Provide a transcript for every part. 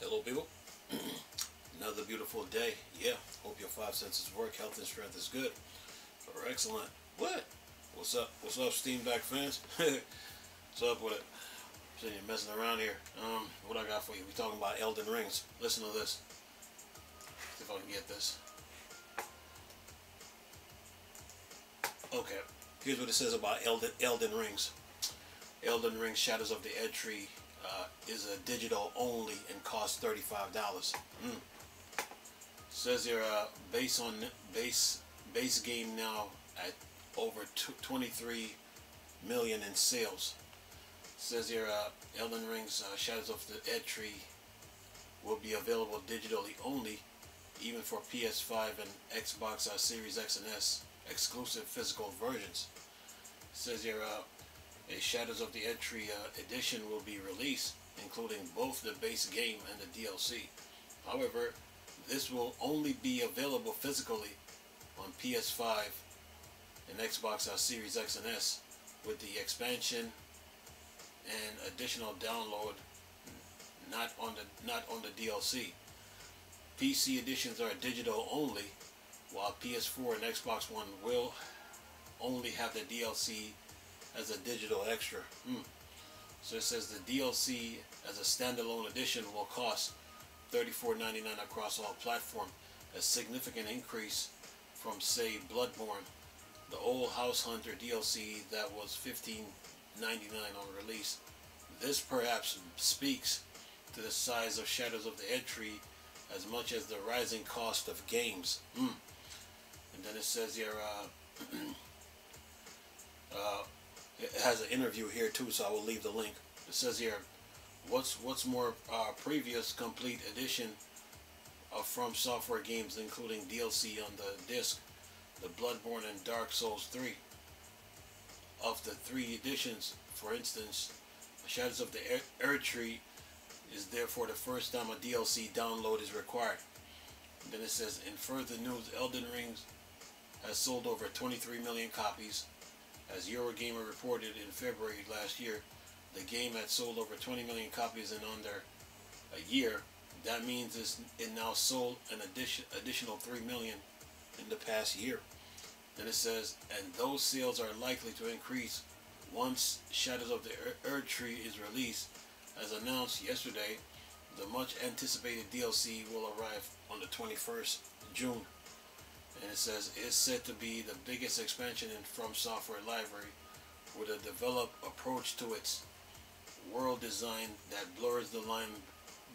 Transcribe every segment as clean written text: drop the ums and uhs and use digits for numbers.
Hello, people. Another beautiful day. Yeah, hope your five senses work. Health and strength is good or excellent. What? What's up? What's up, Steamback fans? What's up with it? Sitting here messing around here. What I got for you? We talking about Elden Rings. Listen to this. See if I can get this. Okay. Here's what it says about Elden Rings. Elden Ring Shadows of the Erdtree is a digital only and costs $35. Says here base game now at over 23 million in sales. Says here Elden Ring's Shadows of the Erdtree will be available digitally only, even for PS5 and Xbox Series X and S exclusive physical versions. Says here a Shadows of the Erdtree edition will be released, including both the base game and the DLC. However, this will only be available physically on PS5 and Xbox Series X and S, with the expansion and additional download not on the DLC. PC editions are digital only, while PS4 and Xbox One will only have the DLC as a digital extra. So it says the DLC as a standalone edition will cost $34.99 across all platforms, a significant increase from, say, Bloodborne, the old House Hunter DLC that was $15.99 on release. This perhaps speaks to the size of Shadows of the Erdtree as much as the rising cost of games. And then it says here, it has an interview here too, so I will leave the link. It says here, what's more, previous complete edition of From Software games, including DLC on the disc, the Bloodborne and Dark Souls 3. Of the three editions, for instance, Shadows of the Erdtree is therefore the first time a DLC download is required. And then it says, in further news, Elden Ring has sold over 23 million copies. As Eurogamer reported in February last year, the game had sold over 20 million copies in under a year. That means it now sold an additional 3 million in the past year. Then it says, and those sales are likely to increase once Shadows of the Erdtree is released. As announced yesterday, the much anticipated DLC will arrive on the 21st June. And it says it's said to be the biggest expansion in From Software library, with a developed approach to its world design that blurs the line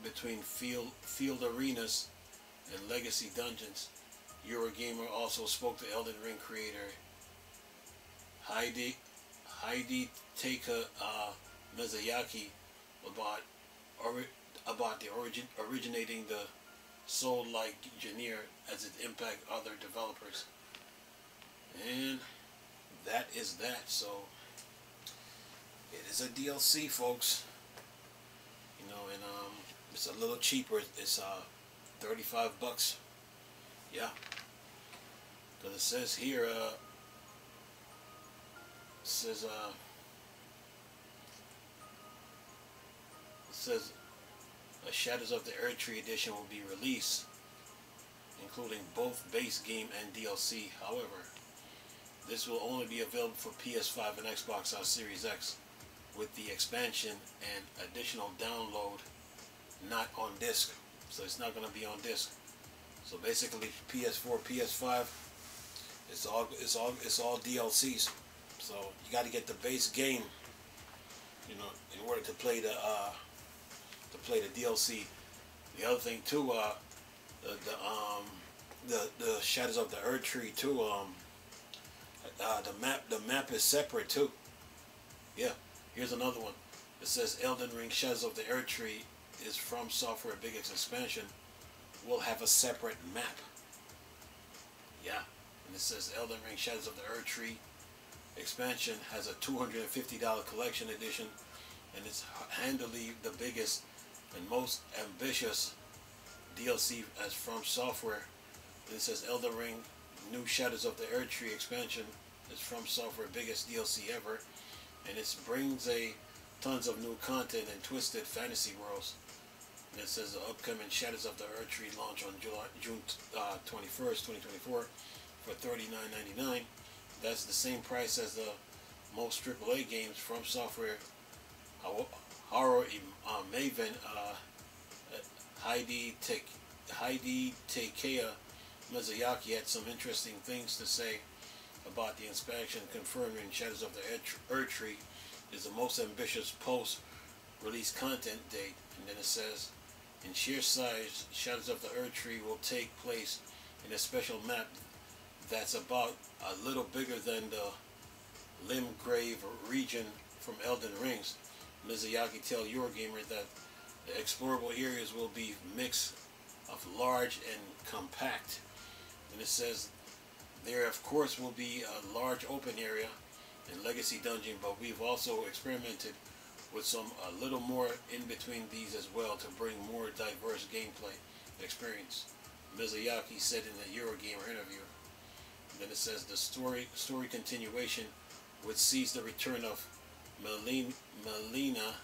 between field arenas and legacy dungeons. Eurogamer also spoke to Elden Ring creator Heidi Taka Mizuyaki about the originating the soul-like genre as it impact other developers. And that is that. So it is a DLC, folks. You know, and it's a little cheaper. It's $35. Yeah, because it says here, it says a Shadows of the Erdtree edition will be released, including both base game and DLC. However, this will only be available for PS5 and Xbox Series X, with the expansion and additional download not on disc. So it's not going to be on disc. So basically, PS4, PS5, it's all DLCs. So you got to get the base game, you know, in order to play the DLC. The other thing too, the Shadows of the Erdtree too. The map is separate too. Yeah, here's another one. It says Elden Ring Shadows of the Erdtree is From Software biggest expansion. Will have a separate map. Yeah, and it says Elden Ring Shadows of the Erdtree expansion has a $250 collection edition, and it's handily the biggest and most ambitious DLC as From Software. It says Elden Ring New Shadows of the Erdtree expansion is From Software biggest DLC ever, and it brings tons of new content and twisted fantasy worlds. And it says the upcoming Shadows of the Erdtree launch on June 21st, 2024 for $39.99. That's the same price as the most AAA games from Software horror maven Heidi Takea Miyazaki had some interesting things to say about the expansion, confirming Shadows of the Erdtree is the most ambitious post-release content date. And then it says, in sheer size, Shadows of the Erdtree will take place in a special map that's about a little bigger than the Limgrave region from Elden Rings. Miyazaki tell Eurogamer that the explorable areas will be mix of large and compact. And it says there of course will be a large open area and legacy dungeon, but we've also experimented with a little more in between these as well to bring more diverse gameplay experience, Miyazaki said in the Eurogamer interview. And then it says the story continuation, which sees the return of Melina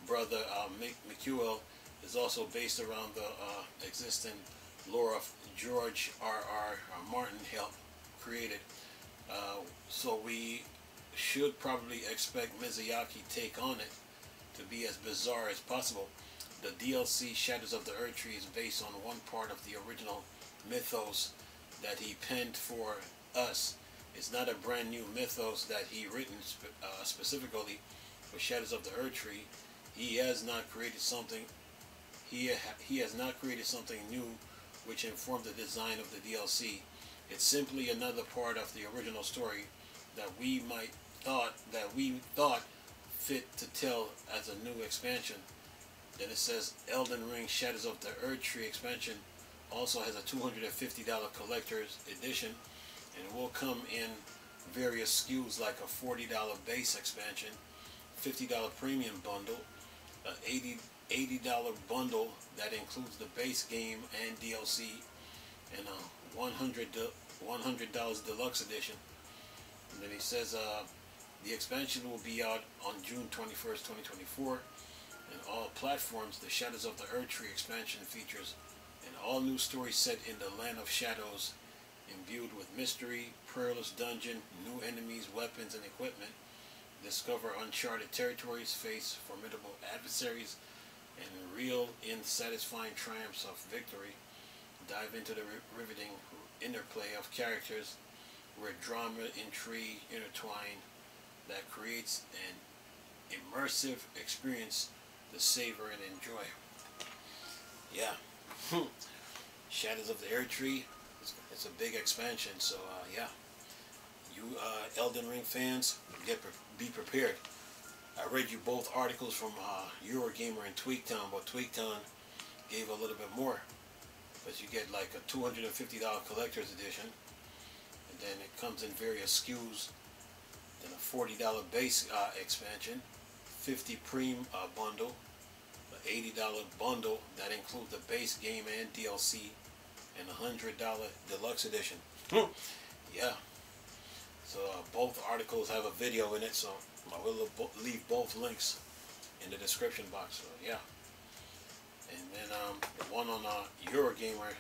brother McEwell, is also based around the existing lore of George R.R. Martin helped created. So we should probably expect Miyazaki take on it to be as bizarre as possible. The DLC Shadows of the Erdtree is based on one part of the original mythos that he penned for us. It's not a brand new mythos that he written specifically for Shadows of the Erdtree. He has not created something. He has not created something new, which informed the design of the DLC. It's simply another part of the original story that we thought fit to tell as a new expansion. Then it says Elden Ring Shadows of the Erdtree expansion also has a $250 collector's edition, and it will come in various SKUs like a $40 base expansion, $50 premium bundle, an $80 bundle that includes the base game and DLC, and a $100 deluxe edition. And then he says the expansion will be out on June 21st, 2024, and all platforms. The Shadows of the Erdtree expansion features an all-new story set in the Land of Shadows, imbued with mystery, perilous dungeon, new enemies, weapons, and equipment. Discover uncharted territories, face formidable adversaries, and reel in satisfying triumphs of victory. Dive into the riveting interplay of characters where drama, intrigue intertwine that creates an immersive experience to savor and enjoy. Yeah. Shadows of the Erdtree, it's a big expansion, so yeah. You Elden Ring fans, be prepared. I read you both articles from Eurogamer and Tweaktown, but Tweaktown gave a little bit more. But you get like a $250 collector's edition, and then it comes in various SKUs, then a $40 base expansion, $50 Preem bundle, an $80 bundle that includes the base game and DLC, and a $100 deluxe edition. Yeah. So both articles have a video in it, so I will leave both links in the description box. So yeah. And then the one on Eurogamer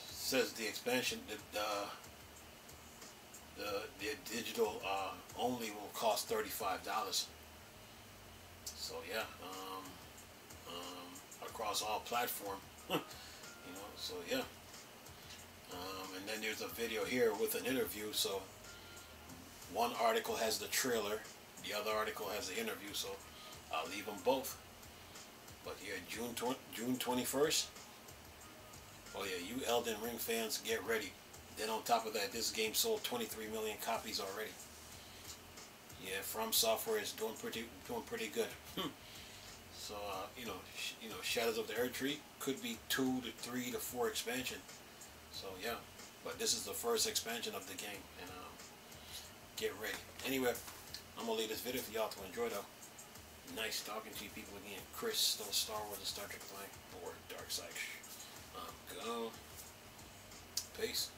says the expansion, the digital only will cost $35. So yeah, across all platform, So yeah. And then there's a video here with an interview. So one article has the trailer, the other article has the interview. So I'll leave them both. But yeah, June 21st. Oh yeah, you Elden Ring fans, get ready. Then on top of that, this game sold 23 million copies already. Yeah, From Software is doing pretty good. So Shadows of the Erdtree could be 2 to 3 to 4 expansion. So yeah, but this is the first expansion of the game, and get ready. Anyway, I'm gonna leave this video for y'all to enjoy though. Nice talking to you people again. Chris, still Star Wars and Star Trek playing, or Dark Side. Go. Peace.